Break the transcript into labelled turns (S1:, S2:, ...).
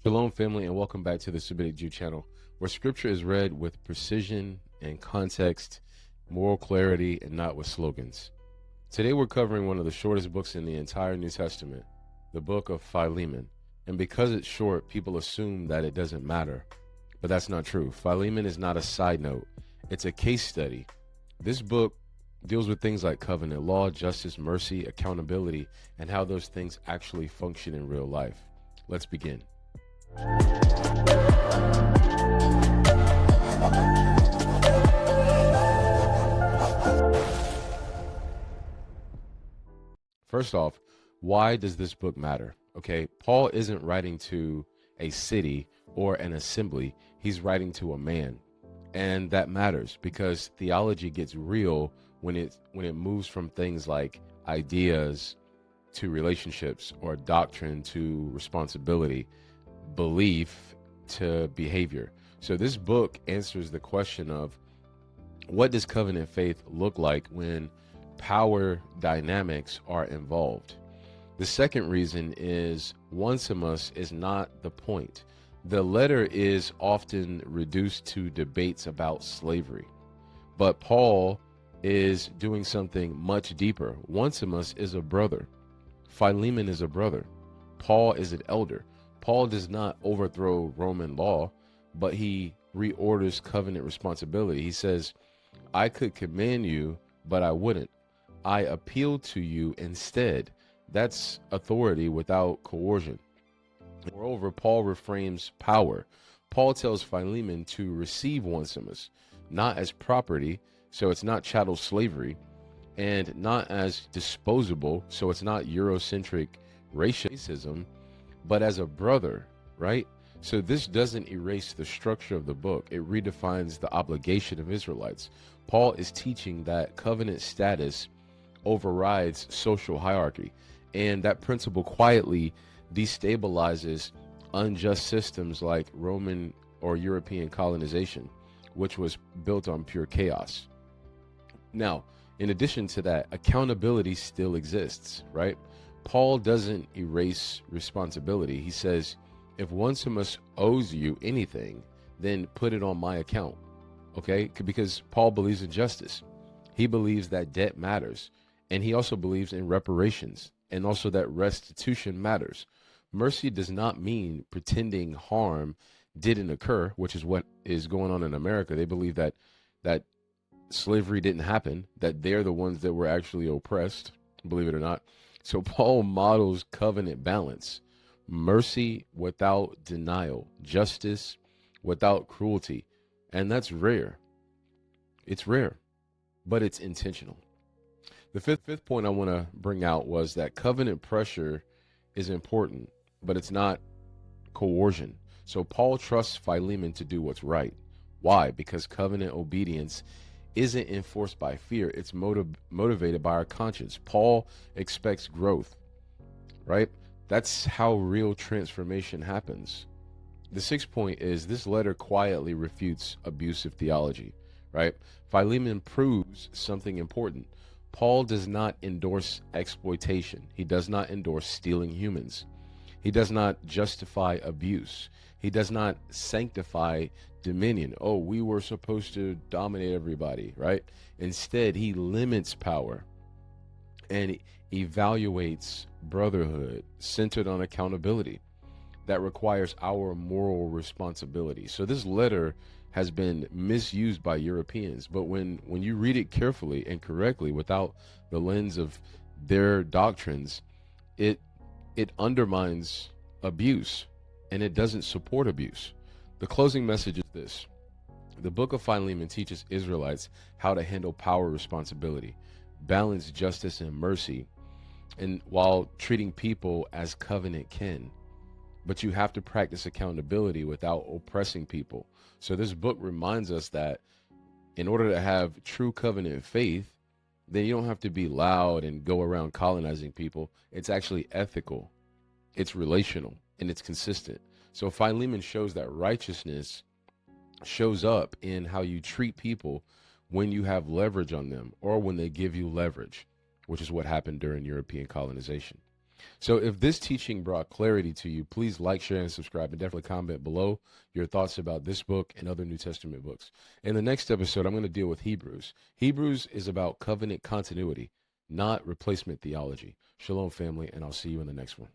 S1: Shalom, family, and welcome back to the Semitic Jew channel, where scripture is read with precision and context, moral clarity, and not with slogans. Today, we're covering one of the shortest books in the entire New Testament, the Book of Philemon. And because it's short, people assume that it doesn't matter. But that's not true. Philemon is not a side note, it's a case study. This book deals with things like covenant law, justice, mercy, accountability, and how those things actually function in real life. Let's begin. First off, why does this book matter? Okay, Paul isn't writing to a city or an assembly, he's writing to a man. And that matters because theology gets real when it moves from things like ideas to relationships, or doctrine to responsibility, belief to behavior. So this book answers the question of, what does covenant faith look like when power dynamics are involved? The second reason is onesimus is not the point. The letter is often reduced to debates about slavery, but Paul is doing something much deeper. Onesimus is a brother. Philemon is a brother. Paul is an elder. Paul does not overthrow Roman law, but he reorders covenant responsibility. He says, I could command you, but I wouldn't. I appeal to you instead. That's authority without coercion. Moreover, Paul reframes power. Paul tells Philemon to receive onesimus, not as property, so it's not chattel slavery, and not as disposable, so it's not Eurocentric racism, but as a brother, right? So this doesn't erase the structure of the book. It redefines the obligation of Israelites. Paul is teaching that covenant status overrides social hierarchy, and that principle quietly destabilizes unjust systems like Roman or European colonization, which was built on pure chaos. Now, in addition to that, accountability still exists, right? Paul doesn't erase responsibility. He says, if onesimus owes you anything, then put it on my account, okay? Because Paul believes in justice. He believes that debt matters, and he also believes in reparations, and also that restitution matters. Mercy does not mean pretending harm didn't occur, which is what is going on in America. They believe that slavery didn't happen, that they're the ones that were actually oppressed, believe it or not. So Paul models covenant balance: mercy without denial, justice without cruelty. And that's rare. It's rare, but it's intentional. The fifth point I want to bring out was that covenant pressure is important, but it's not coercion. So Paul trusts Philemon to do what's right. Why? Because covenant obedience isn't enforced by fear. It's motivated by our conscience. Paul expects growth, right? That's how real transformation happens. The sixth point is this letter quietly refutes abusive theology, right? Philemon proves something important. Paul does not endorse exploitation. He does not endorse stealing humans. He does not justify abuse. He does not sanctify dominion. Oh, we were supposed to dominate everybody, right? Instead, he limits power and evaluates brotherhood centered on accountability that requires our moral responsibility. So this letter has been misused by Europeans, but when you read it carefully and correctly without the lens of their doctrines, it undermines abuse, and it doesn't support abuse. The closing message is this: the book of Philemon teaches Israelites how to handle power responsibility, balance justice and mercy, and while treating people as covenant kin. But you have to practice accountability without oppressing people. So this book reminds us that in order to have true covenant faith, then you don't have to be loud and go around colonizing people. It's actually ethical, it's relational, and it's consistent. So Philemon shows that righteousness shows up in how you treat people when you have leverage on them, or when they give you leverage, which is what happened during European colonization. So if this teaching brought clarity to you, please like, share, and subscribe, and definitely comment below your thoughts about this book and other New Testament books. In the next episode, I'm going to deal with Hebrews. Hebrews is about covenant continuity, not replacement theology. Shalom, family, and I'll see you in the next one.